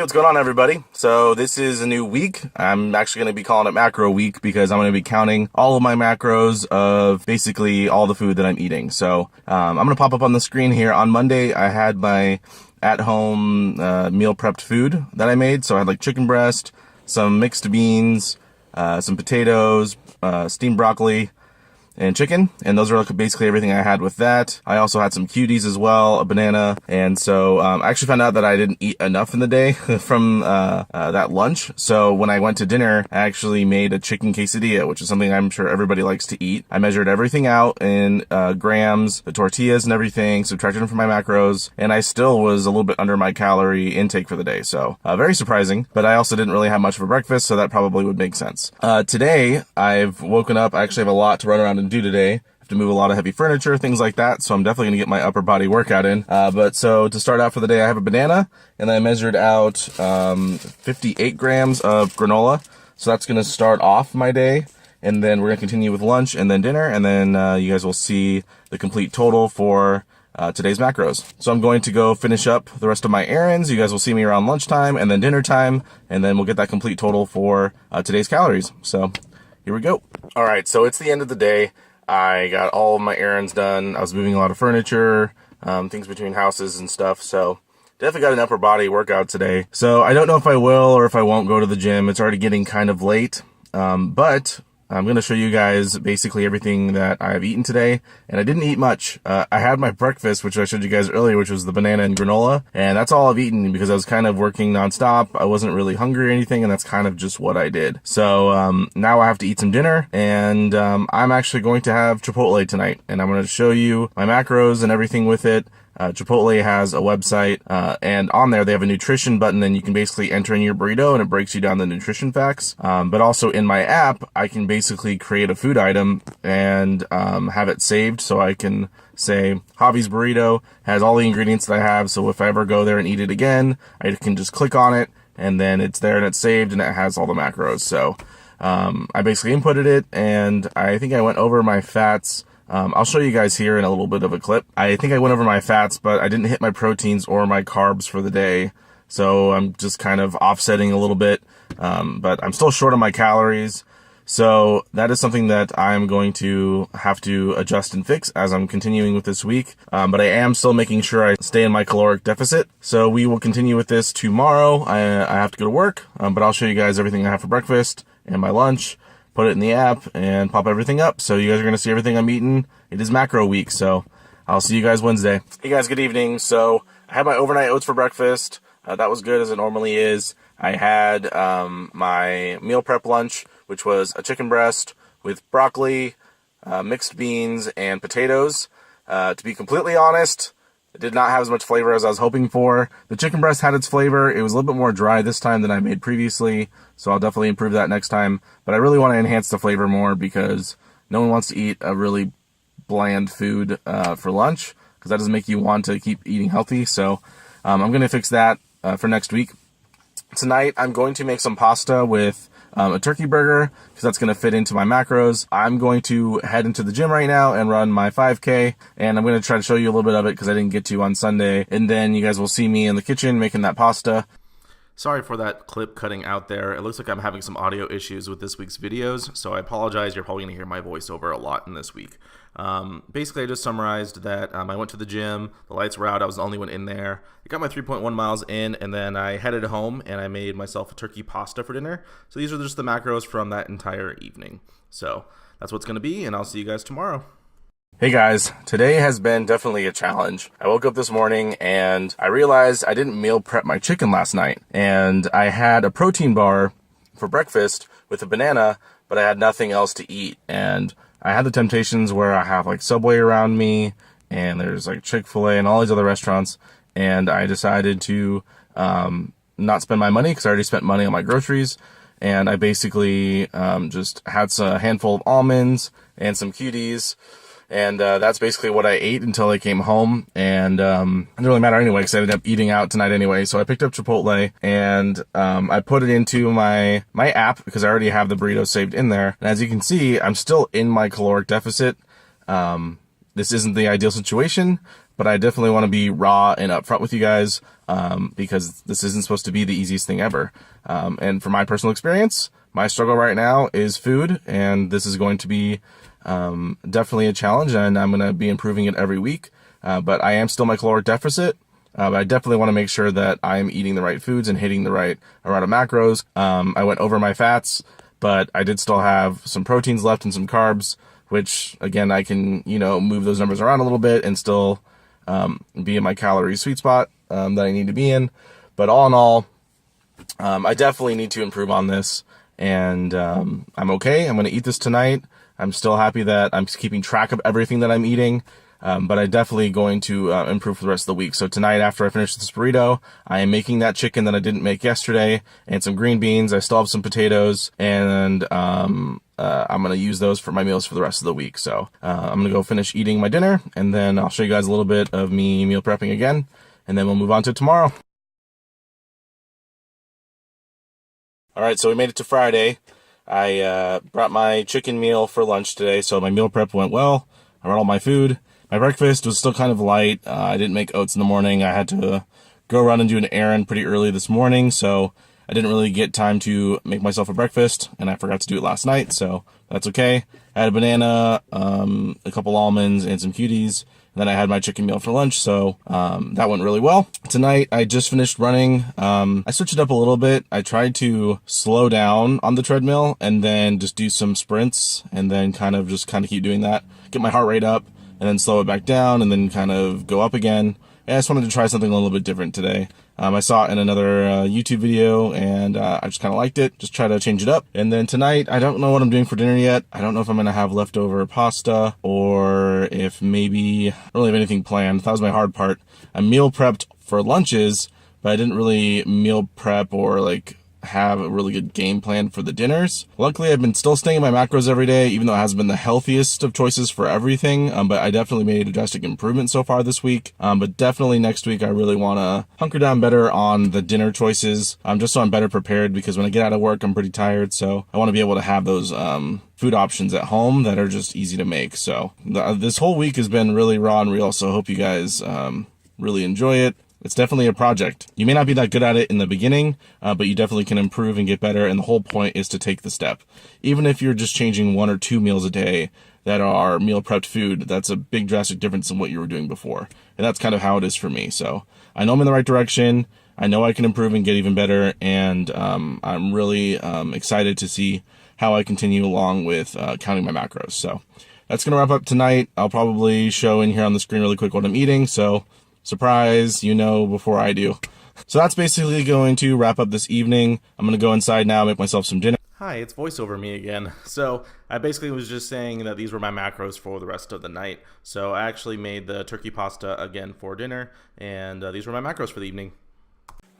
What's going on, everybody? So this is a new week. I'm actually going to be calling it macro week because I'm going to be counting all of my macros of basically all the food that I'm eating. So I'm going to pop up on the screen here. On Monday, I had my at-home meal prepped food that I made. So I had like chicken breast, some mixed beans, some potatoes, steamed broccoli, and chicken, and those are basically everything I had with that. I also had some cuties as well, a banana, and so I actually found out that I didn't eat enough in the day from that lunch. So when I went to dinner, I actually made a chicken quesadilla, which is something I'm sure everybody likes to eat. I measured everything out in grams, the tortillas and everything, subtracted them from my macros, and I still was a little bit under my calorie intake for the day. So very surprising, but I also didn't really have much for breakfast, so that probably would make sense. Today, I've woken up. I actually have a lot to run around and do today. I have to move a lot of heavy furniture, things like that, so I'm definitely going to get my upper body workout in. But so to start out for the day, I have a banana, and I measured out 58 grams of granola. So that's going to start off my day, and then we're going to continue with lunch and then dinner, and then you guys will see the complete total for today's macros. So I'm going to go finish up the rest of my errands. You guys will see me around lunchtime and then dinner time, and then we'll get that complete total for today's calories. So here we go. All right, so it's the end of the day. I got all of my errands done. I was moving a lot of furniture, things between houses and stuff. So definitely got an upper body workout today. So I don't know if I will or if I won't go to the gym. It's already getting kind of late, but I'm going to show you guys basically everything that I have eaten today, and I didn't eat much. I had my breakfast, which I showed you guys earlier, which was the banana and granola, and that's all I've eaten because I was kind of working nonstop. I wasn't really hungry or anything, and that's kind of just what I did. So now I have to eat some dinner, and I'm actually going to have Chipotle tonight, and I'm going to show you my macros and everything with it. Chipotle has a website, and on there they have a nutrition button, and you can basically enter in your burrito and it breaks you down the nutrition facts. But also in my app, I can basically create a food item and have it saved, so I can say Javi's burrito has all the ingredients that I have, so if I ever go there and eat it again, I can just click on it and then it's there and it's saved and it has all the macros. So I basically inputted it, and I think I went over my fats. I'll show you guys here in a little bit of a clip. I think I went over my fats, but I didn't hit my proteins or my carbs for the day. So I'm just kind of offsetting a little bit, but I'm still short on my calories. So that is something that I'm going to have to adjust and fix as I'm continuing with this week. But I am still making sure I stay in my caloric deficit. So we will continue with this tomorrow. I have to go to work, but I'll show you guys everything I have for breakfast and my lunch. Put it in the app and pop everything up. So you guys are going to see everything I'm eating. It is macro week, so I'll see you guys Wednesday. Hey guys, good evening. So I had my overnight oats for breakfast. That was good as it normally is. I had my meal prep lunch, which was a chicken breast with broccoli, mixed beans, and potatoes. To be completely honest, it did not have as much flavor as I was hoping for. The chicken breast had its flavor. It was a little bit more dry this time than I made previously, so I'll definitely improve that next time. But I really want to enhance the flavor more because no one wants to eat a really bland food for lunch, because that doesn't make you want to keep eating healthy. So I'm going to fix that for next week. Tonight, I'm going to make some pasta with a turkey burger, because that's going to fit into my macros. I'm going to head into the gym right now and run my 5K, and I'm going to try to show you a little bit of it because I didn't get to on Sunday, and then you guys will see me in the kitchen making that pasta. Sorry for that clip cutting out there. It looks like I'm having some audio issues with this week's videos, so I apologize. You're probably going to hear my voiceover a lot in this week. Basically, I just summarized that I went to the gym, the lights were out, I was the only one in there. I got my 3.1 miles in, and then I headed home and I made myself a turkey pasta for dinner. So these are just the macros from that entire evening. So that's what's going to be, and I'll see you guys tomorrow. Hey guys, today has been definitely a challenge. I woke up this morning and I realized I didn't meal prep my chicken last night, and I had a protein bar for breakfast with a banana, but I had nothing else to eat. And I had the temptations where I have like Subway around me, and there's like Chick-fil-A and all these other restaurants, and I decided to not spend my money because I already spent money on my groceries. And I basically just had a handful of almonds and some cuties. And that's basically what I ate until I came home. And it didn't really matter anyway because I ended up eating out tonight anyway. So I picked up Chipotle and I put it into my app because I already have the burrito saved in there. And as you can see, I'm still in my caloric deficit. This isn't the ideal situation, but I definitely want to be raw and upfront with you guys, because this isn't supposed to be the easiest thing ever. And from my personal experience, my struggle right now is food, and this is going to be definitely a challenge, and I'm going to be improving it every week. But I am still my caloric deficit. But I definitely want to make sure that I'm eating the right foods and hitting the right amount of macros. I went over my fats, but I did still have some proteins left and some carbs, which again, I can, move those numbers around a little bit and still be in my calorie sweet spot that I need to be in. But all in all, I definitely need to improve on this, and I'm okay. I'm going to eat this tonight. I'm still happy that I'm keeping track of everything that I'm eating. But I'm definitely going to improve for the rest of the week. So tonight, after I finish this burrito, I am making that chicken that I didn't make yesterday and some green beans. I still have some potatoes, and I'm going to use those for my meals for the rest of the week. So I'm going to go finish eating my dinner, and then I'll show you guys a little bit of me meal prepping again, and then we'll move on to tomorrow. All right, so we made it to Friday. I brought my chicken meal for lunch today, so my meal prep went well. I brought all my food. My breakfast was still kind of light. I didn't make oats in the morning. I had to go run and do an errand pretty early this morning, so I didn't really get time to make myself a breakfast, and I forgot to do it last night, so that's okay. I had a banana, a couple almonds, and some cuties, and then I had my chicken meal for lunch, so that went really well. Tonight, I just finished running. I switched it up a little bit. I tried to slow down on the treadmill and then just do some sprints, and then kind of keep doing that, get my heart rate up, and then slow it back down, and then kind of go up again. And I just wanted to try something a little bit different today. I saw it in another YouTube video, and I just kind of liked it. Just try to change it up. And then tonight, I don't know what I'm doing for dinner yet. I don't know if I'm going to have leftover pasta, or if maybe I don't really have anything planned. That was my hard part. I meal prepped for lunches, but I didn't really meal prep or have a really good game plan for the dinners. Luckily, I've been still staying in my macros every day, even though it hasn't been the healthiest of choices for everything. But I definitely made a drastic improvement so far this week. But definitely next week, I really want to hunker down better on the dinner choices, just so I'm better prepared, because when I get out of work, I'm pretty tired. So I want to be able to have those food options at home that are just easy to make. So this whole week has been really raw and real. So I hope you guys really enjoy it. It's definitely a project. You may not be that good at it in the beginning, but you definitely can improve and get better, and the whole point is to take the step. Even if you're just changing 1 or 2 meals a day that are meal prepped food, that's a big drastic difference in what you were doing before. And that's kind of how it is for me. So I know I'm in the right direction. I know I can improve and get even better, and I'm really excited to see how I continue along with counting my macros. So that's going to wrap up tonight. I'll probably show in here on the screen really quick what I'm eating. So surprise, before I do. So that's basically going to wrap up this evening. I'm going to go inside now, make myself some dinner. Hi, it's voiceover me again. So I basically was just saying that these were my macros for the rest of the night. So I actually made the turkey pasta again for dinner, and these were my macros for the evening.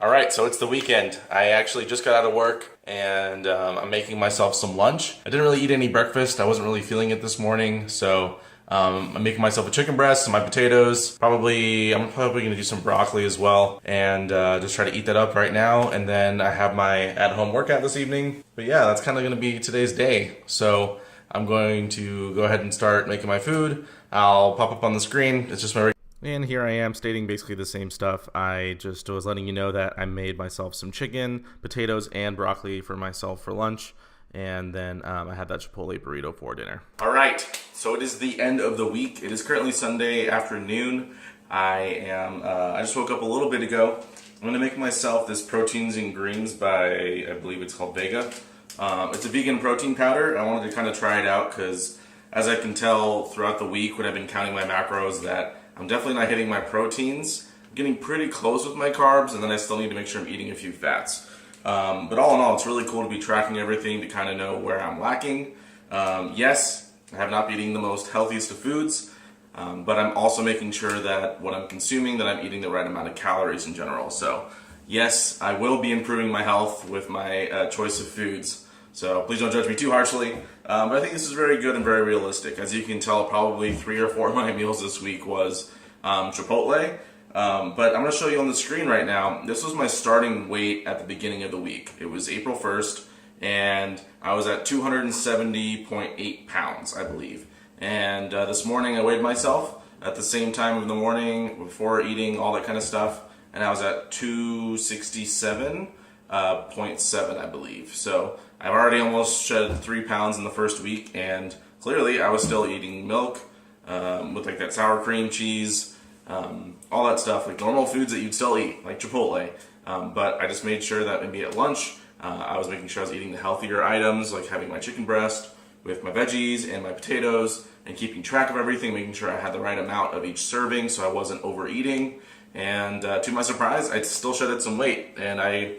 All right, so it's the weekend. I actually just got out of work, and I'm making myself some lunch. I didn't really eat any breakfast. I wasn't really feeling it this morning, so I'm making myself a chicken breast, some my potatoes. I'm probably gonna do some broccoli as well, and just try to eat that up right now. And then I have my at-home workout this evening. But yeah, that's kind of gonna be today's day. So I'm going to go ahead and start making my food. I'll pop up on the screen. It's just my. And here I am stating basically the same stuff. I just was letting you know that I made myself some chicken, potatoes, and broccoli for myself for lunch. And then I had that Chipotle burrito for dinner. All right, so it is the end of the week. It is currently Sunday afternoon. I just woke up a little bit ago. I'm gonna make myself this Proteins and Greens by, I believe it's called Vega. It's a vegan protein powder. I wanted to kind of try it out because, as I can tell throughout the week when I've been counting my macros, that I'm definitely not hitting my proteins. I'm getting pretty close with my carbs, and then I still need to make sure I'm eating a few fats. But all in all, it's really cool to be tracking everything to kind of know where I'm lacking. Yes, I have not been eating the most healthiest of foods, but I'm also making sure that what I'm consuming, that I'm eating the right amount of calories in general. So yes, I will be improving my health with my choice of foods. So please don't judge me too harshly. But I think this is very good and very realistic. As you can tell, probably 3 or 4 of my meals this week was Chipotle. But I'm going to show you on the screen right now. This was my starting weight at the beginning of the week. It was April 1st, and I was at 270.8 pounds, I believe. And this morning I weighed myself. at the same time of the morning before eating all that kind of stuff, and I was at 267.7, I believe. So I've already almost shed 3 pounds in the first week, and clearly I was still eating milk with like that sour cream cheese, all that stuff, like normal foods that you'd still eat, like Chipotle. But I just made sure that maybe at lunch I was making sure I was eating the healthier items, like having my chicken breast with my veggies and my potatoes, and keeping track of everything, making sure I had the right amount of each serving so I wasn't overeating. And to my surprise, I still shedded some weight, and I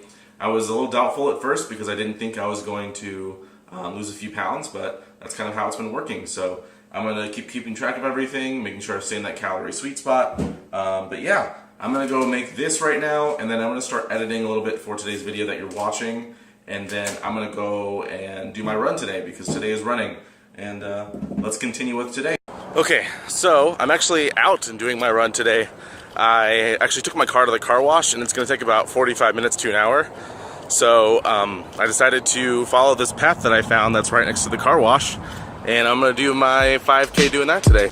was a little doubtful at first because I didn't think I was going to lose a few pounds, but that's kind of how it's been working. So I'm going to keep keeping track of everything, making sure I stay in that calorie sweet spot. But yeah, I'm going to go make this right now, and then I'm going to start editing a little bit for today's video that you're watching, and then I'm going to go and do my run today because today is running. And let's continue with today. Okay, so I'm actually out and doing my run today. I actually took my car to the car wash, and it's going to take about 45 minutes to an hour. So I decided to follow this path that I found that's right next to the car wash, and I'm going to do my 5K doing that today.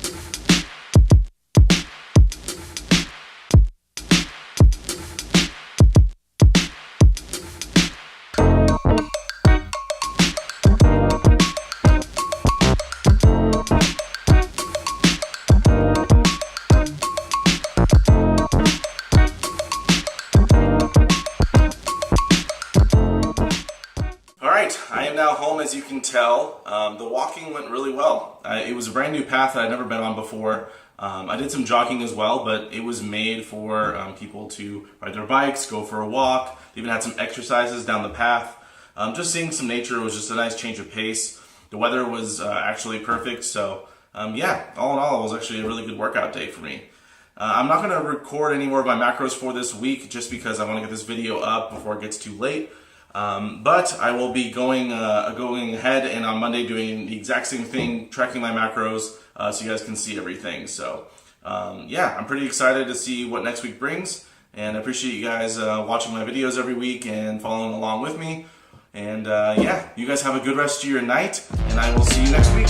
I am now home, as you can tell. The walking went really well. It was a brand new path that I'd never been on before. I did some jogging as well, but it was made for people to ride their bikes, go for a walk. They even had some exercises down the path. Just seeing some nature was just a nice change of pace. The weather was actually perfect, so yeah, all in all, it was actually a really good workout day for me. I'm not going to record any more of my macros for this week just because I want to get this video up before it gets too late. But I will be going ahead and on Monday doing the exact same thing, tracking my macros, so you guys can see everything. So yeah, I'm pretty excited to see what next week brings, and I appreciate you guys watching my videos every week and following along with me. And yeah, you guys have a good rest of your night, and I will see you next week.